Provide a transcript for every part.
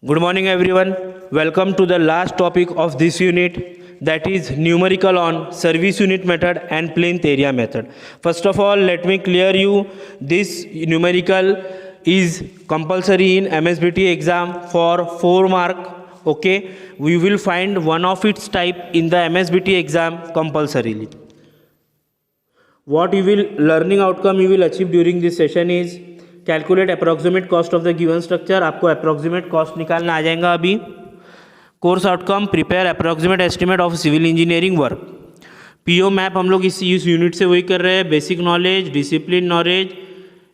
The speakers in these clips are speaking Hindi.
Good morning, everyone. Welcome to the last topic of this unit, that is numerical on service unit method and plinth area method. First of all, let me clear you this numerical is compulsory in MSBT exam for 4 mark. Okay, we will find one of its type in the MSBT exam compulsorily. What you will learning outcome you will achieve during this session is calculate approximate cost of the given structure. आपको अप्रॉक्सीमेट कॉस्ट निकालना आ जाएगा अभी. Course outcome prepare approximate estimate of civil engineering work. PO map हम लोग इस यूनिट से वही कर रहे हैं. Basic knowledge, discipline knowledge,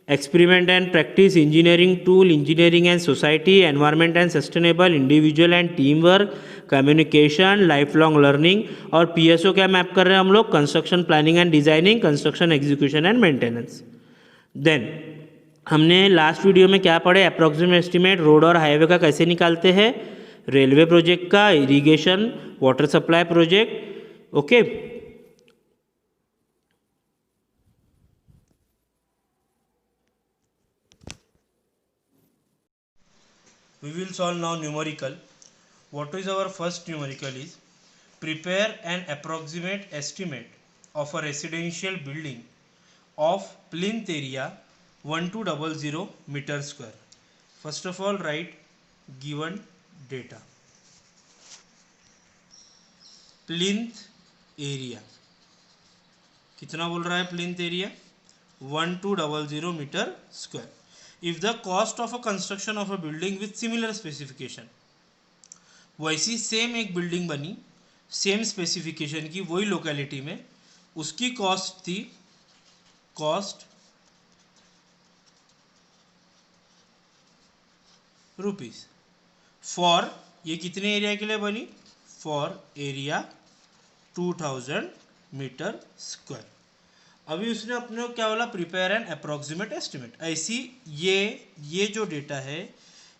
experiment and practice, engineering tool, engineering and society, environment and sustainable, individual and team work, communication, life long learning. और पीएसओ क्या मैप कर रहे हैं हम लोग? Construction planning and designing, construction execution and maintenance. Then हमने लास्ट वीडियो में क्या पढ़े? अप्रॉक्सीमेट एस्टिमेट रोड और हाईवे का कैसे निकालते हैं, रेलवे प्रोजेक्ट का, irrigation, water supply project. Okay, we will solve now numerical. What is our first numerical is prepare an approximate estimate of a residential building of plinth area 1200 meter square. First of all, write given data. plinth area कितना बोल रहा है? plinth area 1200 meter square. If the cost of a construction of a building with similar specification, वैसी सेम एक बिल्डिंग बनी सेम स्पेसिफिकेशन की वही लोकेलिटी में, उसकी कॉस्ट थी कॉस्ट रुपीज फॉर, ये कितने एरिया के लिए बनी? For area 2000 metre square. अभी उसने अपने को क्या बोला? Prepare an approximate estimate. ऐसी ये जो डेटा है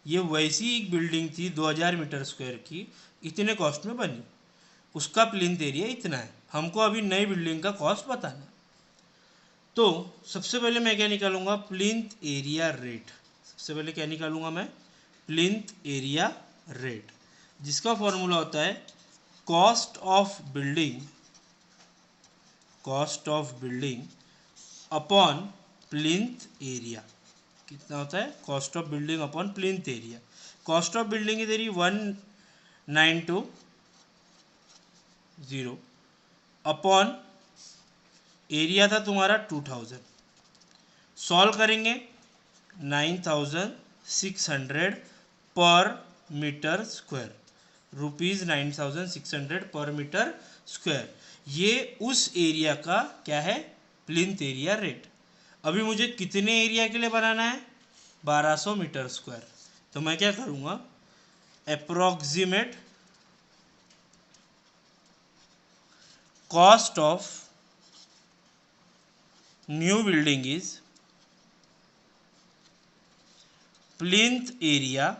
ये वैसी एक बिल्डिंग थी 2000 मीटर स्क्वायर की, इतने कॉस्ट में बनी, उसका प्लिंथ एरिया इतना है. हमको अभी नई बिल्डिंग का कॉस्ट बताना. तो सबसे पहले मैं क्या निकालूंगा? Plinth area rate. सबसे पहले क्या निकालूंगा मैं? प्लिंथ एरिया रेट, जिसका फॉर्मूला होता है cost of building upon plinth area. कितना होता है? Cost of building upon plinth area. Cost of building इधर ही 1920 अपॉन एरिया था तुम्हारा 2000. सॉल्व करेंगे 9600 पर मीटर स्क्वायर, रुपीज़ 9600 पर मीटर स्क्वायर. ये उस एरिया का क्या है? Plinth area rate. अभी मुझे कितने एरिया के लिए बनाना है? 1200 मीटर स्क्वायर. तो मैं क्या करूँगा? Approximate cost of new building is plinth area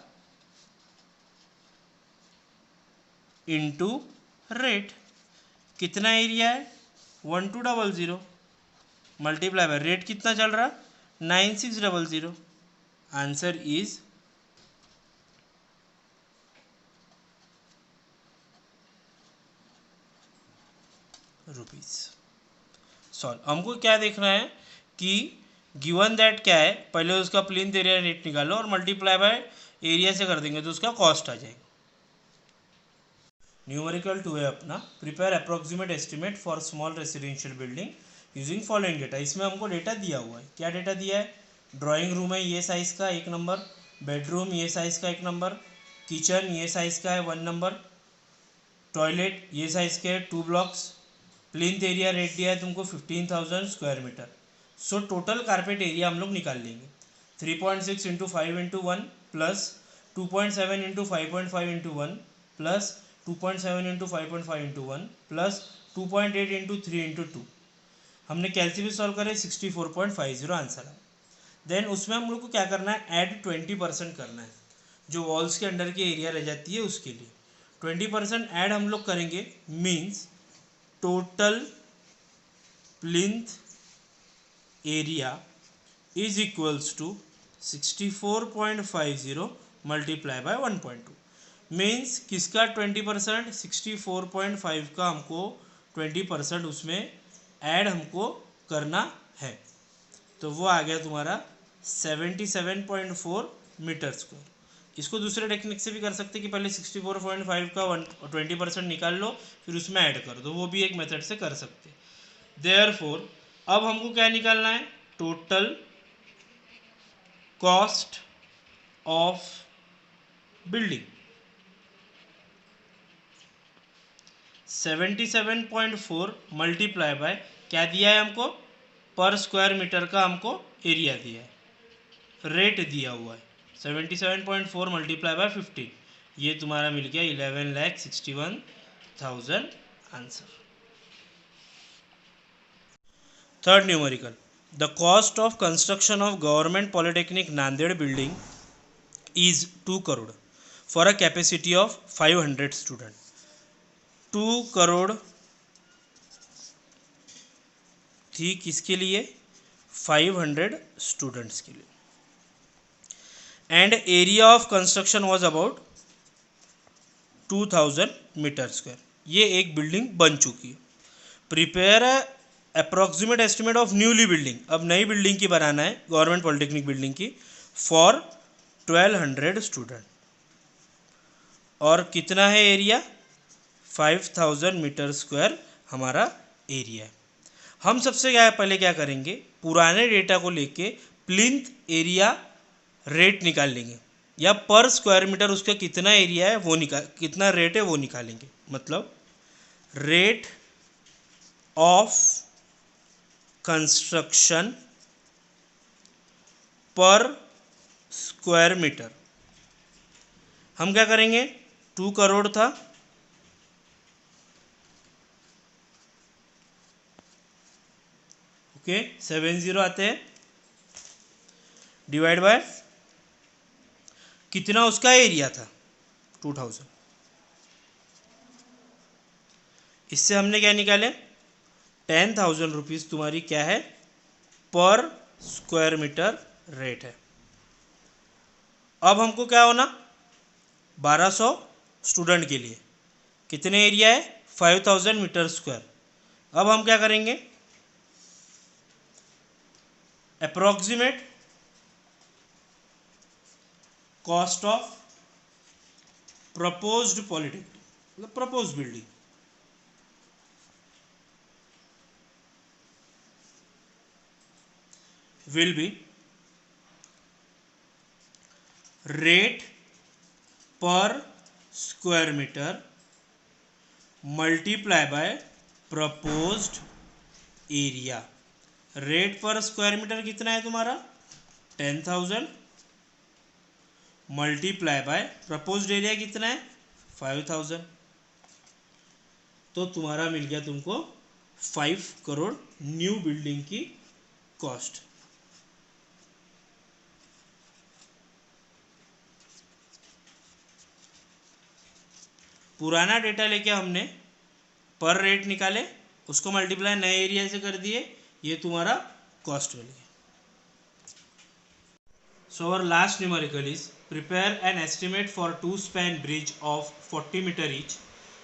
into rate. कितना एरिया है? 1200 मल्टीप्लाई बाय रेट कितना चल रहा? 9600. Answer is rupees. सॉल्व. हमको क्या देखना है कि गिवन दैट क्या है, पहले उसका प्लिंथ एरिया रेट निकालो और मल्टीप्लाई बाय एरिया से कर देंगे तो उसका कॉस्ट आ जाएगा. न्यूमेरिकल 2 है अपना. Prepare approximate estimate for small residential building using following data. इसमें हमको डेटा दिया हुआ है. क्या डेटा दिया है? ड्राइंग रूम है ये साइज़ का 1 नंबर, बेडरूम ये साइज़ का 1 नंबर, किचन ये साइज़ का है 1 नंबर, टॉयलेट ये साइज़ के 2 ब्लॉक्स. प्लिंथ एरिया रेट दिया है तुमको 15,000 square metre. So total carpet area हम लोग निकाल लेंगे. 3.6 into 5 into 1 plus 2.7 into 5.5 into 1 plus 2.7 into 5.5 into 1 plus 2.8 into 3 into 2. हमने कैलसी भी सॉल्व करे 64.50 आंसर है. देन उसमें हम लोग को क्या करना है? ऐड 20% करना है. जो वॉल्स के अंडर की एरिया रह जाती है उसके लिए 20% ऐड हम लोग करेंगे. Means total plinth area is equals to 64.50 multiply by 1.2 means किसका 20%, 64.5 का हमको 20% उसमें ऐड हमको करना है, तो वो आ गया तुम्हारा 77.4 मीटर स्क्वायर। इसको दूसरे टेक्निक से भी कर सकते कि पहले 64.5 का 20% निकाल लो फिर उसमें ऐड कर दो, वो भी एक मेथड से कर सकते। देयरफॉर अब हमको क्या निकालना है, total cost of building. 77.4 multiply by क्या दिया है हमको, पर स्क्वायर मीटर का हमको एरिया दिया है, रेट दिया हुआ है 77.4 मल्टीप्लाई बाय 15, ये तुम्हारा मिल गया 11,61,000 answer. Third numerical, the cost of construction of government polytechnic Nanded building is 2 crore for a capacity of 500 student. 2 crore थी किसके लिए, 500 स्टूडेंट्स के लिए, and area of construction was about 2000 metre square. ये एक बिल्डिंग बन चुकी है। Prepare approximate estimate of newly building, अब नई बिल्डिंग की बनाना है गवर्नमेंट पॉलिटेक्निक बिल्डिंग की, फॉर 1200 स्टूडेंट, और कितना है एरिया, 5000 मीटर स्क्वायर हमारा एरिया है। हम सबसे पहले क्या करेंगे, पुराने डेटा को लेके प्लिंथ एरिया रेट निकाल लेंगे, या पर स्क्वायर मीटर उसका कितना एरिया है वो कितना रेट है वो निकालेंगे। मतलब रेट ऑफ कंस्ट्रक्शन पर स्क्वायर मीटर, हम क्या करेंगे, 2 करोड़ था, ओके 70 आते हैं, डिवाइड बाय कितना उसका एरिया था 2000, इससे हमने क्या निकाले, 10,000 रुपीज़ तुम्हारी क्या है, पर स्क्वायर मीटर रेट है। अब हमको क्या होना, 1200 स्टूडेंट के लिए कितने एरिया है, 5000 मीटर स्क्वायर। अब हम क्या करेंगे, approximate cost of proposed polytechnic, मतलब proposed building, will be rate per square meter multiply by proposed area। Rate पर स्क्वायर मीटर कितना है तुम्हारा 10,000 मल्टीप्लाई बाय प्रपोज्ड एरिया कितना है 5,000, तो तुम्हारा मिल गया तुमको 5 करोड़ न्यू बिल्डिंग की कॉस्ट। पुराना डेटा लेके हमने पर रेट निकाले, उसको मल्टीप्लाई नए एरिया से कर दिए, ये तुम्हारा cost value. So our last numerical is prepare an estimate for 2 span bridge of 40 metre each,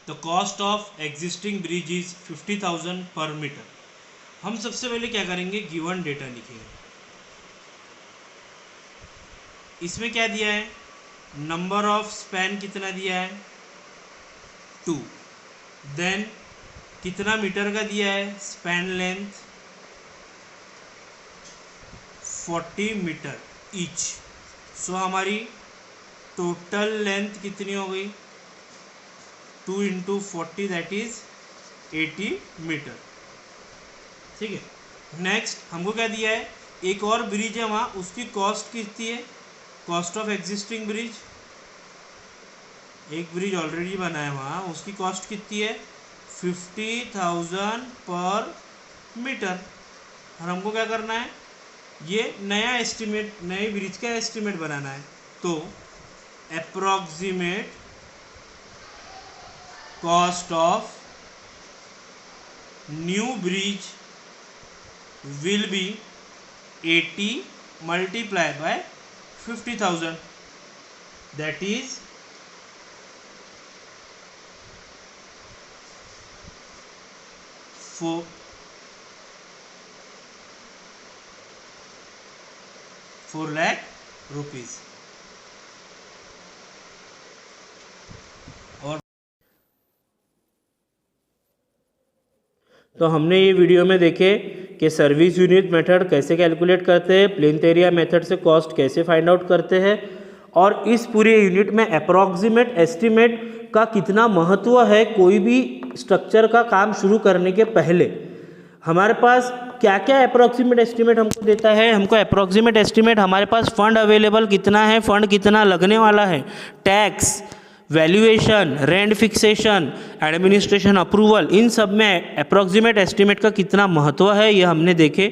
the cost of existing bridge is 50,000 per metre. हम सबसे पहले क्या करेंगे, गिवन डेटा लिखेंगे, इसमें क्या दिया है, नंबर ऑफ स्पैन कितना दिया है 2, देन कितना मीटर का दिया है, स्पैन लेंथ 40 मीटर ईच। सो हमारी टोटल लेंथ कितनी हो गई, 2 × 40 दैट इज 80 मीटर, ठीक है। नेक्स्ट हमको क्या दिया है, एक और ब्रिज है वहाँ, उसकी कॉस्ट कितनी है, कॉस्ट ऑफ एग्जिस्टिंग ब्रिज, एक ब्रिज ऑलरेडी बना है वहाँ, उसकी कॉस्ट कितनी है 50,000 पर मीटर। और हमको क्या करना है, ये नया एस्टिमेट, नए ब्रिज का एस्टिमेट बनाना है, तो approximate cost of new bridge will be 80 multiply by 50,000। that is for 4 lakh rupees. और तो हमने ये वीडियो में देखे कि सर्विस यूनिट मेथड कैसे कैलकुलेट करते हैं, प्लेन्थ एरिया मेथड से कॉस्ट कैसे फाइंड आउट करते हैं, और इस पूरे यूनिट में अप्रॉक्सीमेट एस्टिमेट का कितना महत्व है कोई भी स्ट्रक्चर का काम शुरू करने के पहले। हमारे पास क्या क्या अप्रॉक्सीमेट एस्टिमेट हमको देता है, हमको अप्रॉक्सीमेट एस्टिमेट हमारे पास फंड अवेलेबल कितना है, फंड कितना लगने वाला है, tax, valuation, rent fixation, administration approval, इन सब में अप्रॉक्सीमेट एस्टिमेट का कितना महत्व है ये हमने देखे।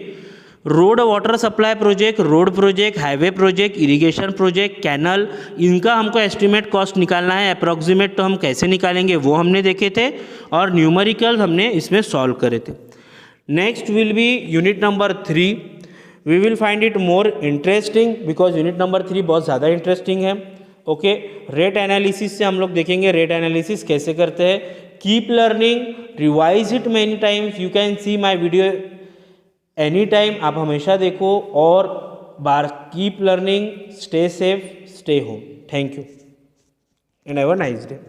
Road water supply project, road project, highway project, irrigation project, canal, इनका हमको एस्टिमेट कॉस्ट निकालना है, अप्रॉक्सीमेट तो हम कैसे निकालेंगे वो हमने देखे थे, और न्यूमेरिकल हमने इसमें सॉल्व करे थे। Next will be unit number 3। We will find it more interesting because unit number 3 बहुत ज़्यादा इंटरेस्टिंग है। ओके, रेट एनालिसिस से हम लोग देखेंगे रेट एनालिसिस कैसे करते हैं। Keep learning, revise it many times, you can see my video any time, आप हमेशा देखो और बार keep learning, stay safe, stay home. Thank you and have a nice day.